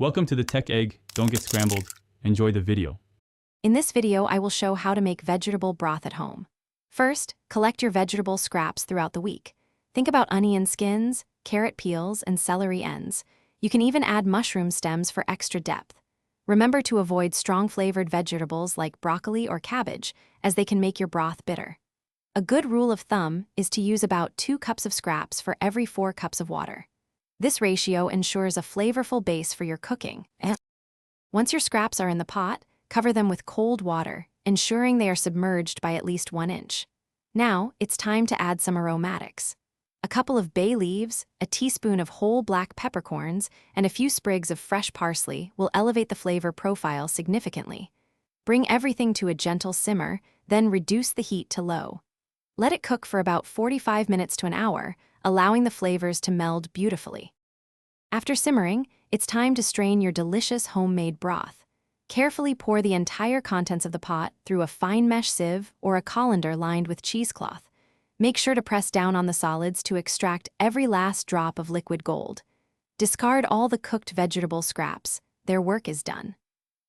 Welcome to the Tech Egg. Don't get scrambled. Enjoy the video. In this video, I will show how to make vegetable broth at home. First, collect your vegetable scraps throughout the week. Think about onion skins, carrot peels, and celery ends. You can even add mushroom stems for extra depth. Remember to avoid strong-flavored vegetables like broccoli or cabbage, as they can make your broth bitter. A good rule of thumb is to use about 2 cups of scraps for every 4 cups of water. This ratio ensures a flavorful base for your cooking. Once your scraps are in the pot, cover them with cold water, ensuring they are submerged by at least 1 inch. Now, it's time to add some aromatics. A couple of bay leaves, a teaspoon of whole black peppercorns, and a few sprigs of fresh parsley will elevate the flavor profile significantly. Bring everything to a gentle simmer, then reduce the heat to low. Let it cook for about 45 minutes to an hour, allowing the flavors to meld beautifully. After simmering, it's time to strain your delicious homemade broth. Carefully pour the entire contents of the pot through a fine mesh sieve or a colander lined with cheesecloth. Make sure to press down on the solids to extract every last drop of liquid gold. Discard all the cooked vegetable scraps. Their work is done.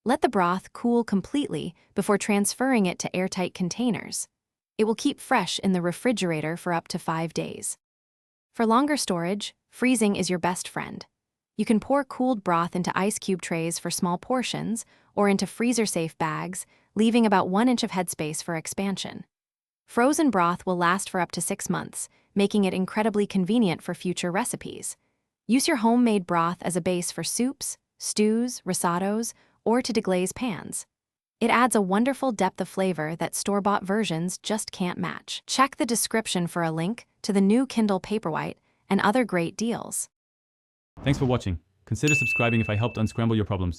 Let the broth cool completely before transferring it to airtight containers. It will keep fresh in the refrigerator for up to 5 days. For longer storage, freezing is your best friend. You can pour cooled broth into ice cube trays for small portions or into freezer-safe bags, leaving about 1 inch of headspace for expansion. Frozen broth will last for up to 6 months, making it incredibly convenient for future recipes. Use your homemade broth as a base for soups, stews, risottos, or to deglaze pans. It adds a wonderful depth of flavor that store-bought versions just can't match. Check the description for a link to the new Kindle Paperwhite and other great deals. Thanks for watching. Consider subscribing if I helped unscramble your problems.